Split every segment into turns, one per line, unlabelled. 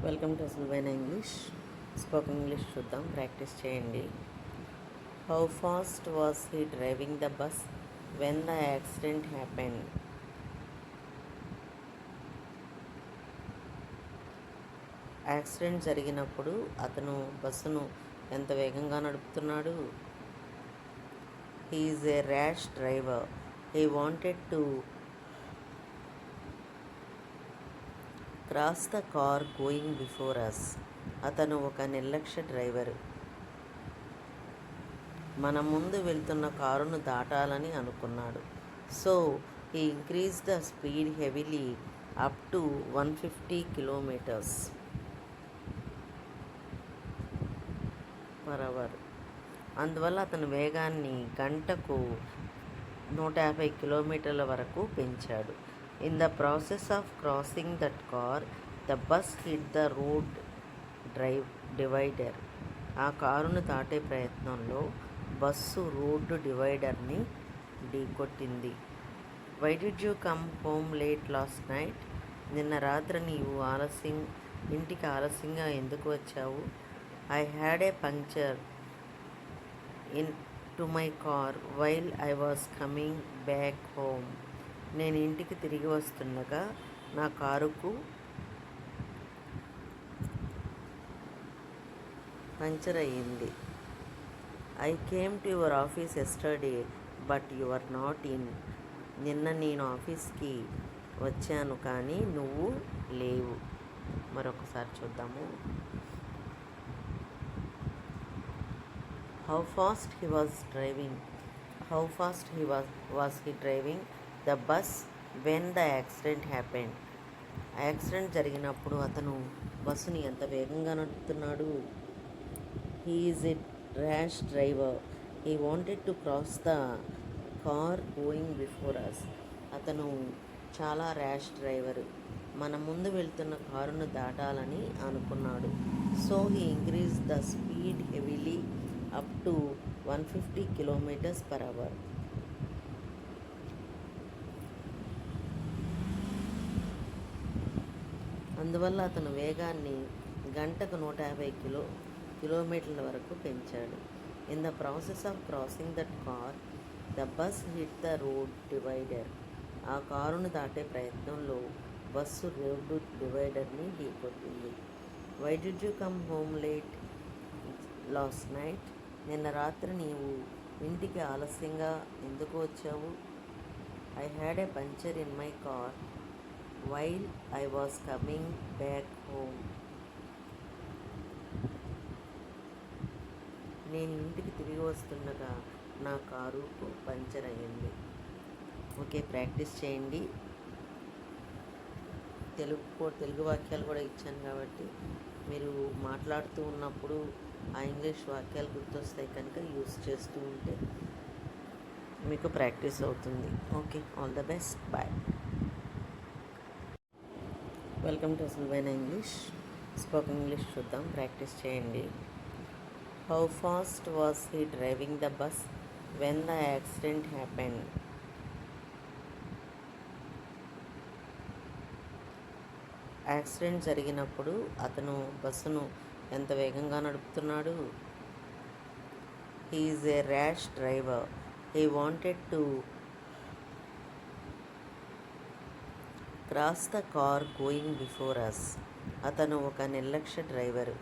Welcome to సులువైన English. Spoken English చూద్దాం, practice చేయండి. How fast was he driving the bus when the accident happened? Accident జరిగినప్పుడు అతను బస్సును ఎంత వేగంగా నడుపుతున్నాడు? He is a rash driver. He wanted to cross the car going before us. అతను ఒక నిర్లక్ష్య డ్రైవరు. మన ముందు వెళ్తున్న కారును దాటాలని అనుకున్నాడు. So he increase the speed heavily up to 150 kilometres per hour. అందువల్ల అతను వేగాన్ని గంటకు 150 కిలోమీటర్ల వరకు పెంచాడు. In the process of crossing that car the bus hit the road divider. ఆ కారును దాటే ప్రయత్నంలో బస్సు రోడ్డు డివైడర్ని ఢీకొట్టింది. Why did you come home late last night? నిన్న రాత్రి నీవు ఇంటికి ఆలస్యంగా ఎందుకు వచ్చావు? I had a puncture in to my car while I was coming back home. నేను ఇంటికి తిరిగి వస్తుండగా నా కారుకు పంక్చర్ అయ్యింది. I came to your office yesterday but you are not in. నిన్న నేను ఆఫీస్కి వచ్చాను కానీ నువ్వు లేవు. మరొకసారి చూద్దాము. How fast he was driving the bus when the accident happened. Accident జరిగినప్పుడు అతను బస్సుని ఎంత వేగంగా నడుపుతున్నాడు? He is a rash driver. He wanted to cross the car going before us. అతను చాలా ర్యాష్ డ్రైవరు. మన ముందు వెళ్తున్న కారును దాటాలని అనుకున్నాడు. So he increase the speed heavily up to 150 kilometres per hour. అందువల్ల అతను వేగాన్ని గంటకు 150 కిలోమీటర్ల వరకు పెంచాడు. In the process of crossing that car the bus hit the road divider. ఆ కారును దాటే ప్రయత్నంలో బస్సు రోడ్డు డివైడర్ని ఢీకొట్టింది. Why did you come home late last night? నిన్న రాత్రి నీవు ఇంటికి ఆలస్యంగా ఎందుకు వచ్చావు? I had a puncture in my car while I was coming back home. నేను ఇంటికి తిరిగి వస్తుండగా నా కారు పంక్చర్ అయ్యింది. ఓకే, ప్రాక్టీస్ చేయండి. తెలుగు వాక్యాలు కూడా ఇచ్చాను కాబట్టి మీరు మాట్లాడుతూ ఉన్నప్పుడు ఆ ఇంగ్లీష్ వాక్యాలు గుర్తొస్తాయి కనుక యూస్ చేస్తూ ఉంటే మీకు ప్రాక్టీస్ అవుతుంది. Okay, all the best, bye. Welcome to సులువైన ఇంగ్లీష్. స్పోకెన్ ఇంగ్లీష్ చూద్దాం, ప్రాక్టీస్ చేయండి. How fast was he driving the bus when the accident happened? Accident జరిగినప్పుడు అతను బస్సును ఎంత వేగంగా నడుపుతున్నాడు? He is a rash driver. He wanted to cross the car going before us. అతను ఒక నిర్లక్ష్య డ్రైవరు.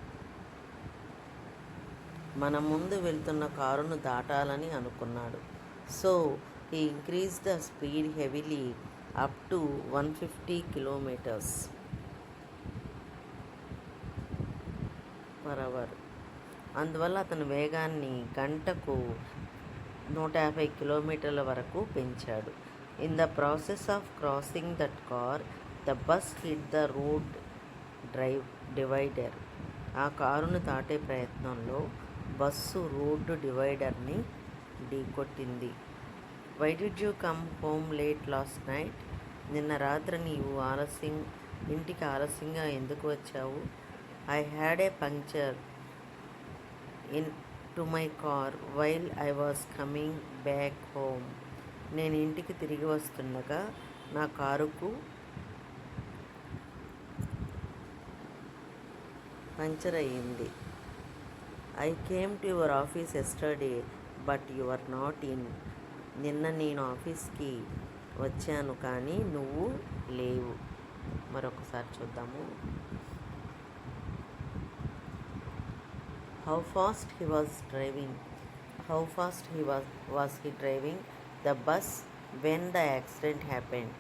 మన ముందు వెళ్తున్న కారును దాటాలని అనుకున్నాడు. So he increase the speed heavily up to 150 kilometres per hour. అందువల్ల అతను వేగాన్ని గంటకు 150 కిలోమీటర్ల వరకు పెంచాడు. In the process of crossing that car the bus hit the road divider. ఆ కారును దాటే ప్రయత్నంలో బస్సు రోడ్డు డివైడర్ని ఢీకొట్టింది. Why did you come home late last night? నిన్న రాత్రి నీవు ఇంటికి ఆలస్యంగా ఎందుకు వచ్చావు? I had a puncture in to my car while I was coming back home. నేను ఇంటికి తిరిగి వస్తుండగా నా కారుకు పంచర్ అయ్యింది. I came to your office yesterday but you are not in. నిన్న నేను ఆఫీస్కి వచ్చాను కానీ నువ్వు లేవు. మరొకసారి చూద్దాము. How fast he was he driving the bus when the accident happened.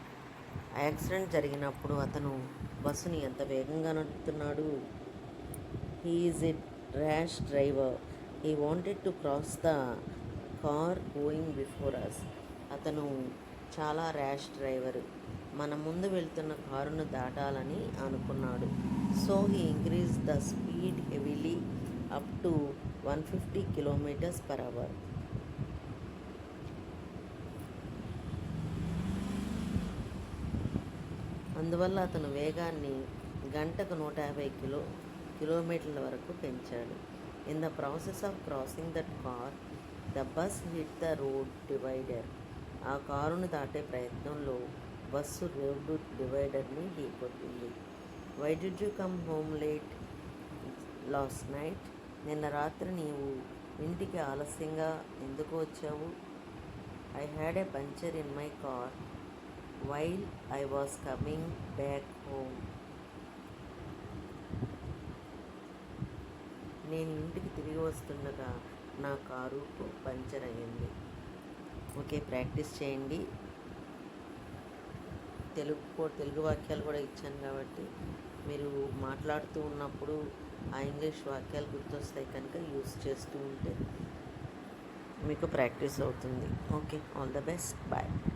Accident జరిగినప్పుడు అతను బస్సుని ఎంత వేగంగా నడుపుతున్నాడు. He is a rash driver. He wanted to cross the car going before us. అతను చాలా ర్యాష్ డ్రైవర్. మన ముందు వెళ్తున్న కారును దాటాలని అనుకున్నాడు. So he increase the speed heavily up to 150 km/h. అందువల్ల అతను వేగాన్ని గంటకు 150 కిలోమీటర్ల వరకు పెంచాడు. In the process of crossing that car the bus hit the road divider. ఆ కారును దాటే ప్రయత్నంలో బస్సు రోడ్డు డివైడర్ని ఢీకొట్టింది. Why did you come home late last night. నిన్న రాత్రి నీవు ఇంటికి ఆలస్యంగా ఎందుకు వచ్చావు. I had a puncture in my car while I was coming back home. నేను ఇంటికి తిరిగి వస్తుండగా నా కారు పంచర్ అయ్యింది. ఓకే, ప్రాక్టీస్ చేయండి. తెలుగు వాక్యాలు కూడా ఇచ్చాను కాబట్టి మీరు మాట్లాడుతూ ఉన్నప్పుడు ఆ ఇంగ్లీష్ వాక్యాలు గుర్తొస్తాయి కనుక యూస్ చేస్తూ ఉంటే మీకు ప్రాక్టీస్ అవుతుంది. Okay, all the best, bye.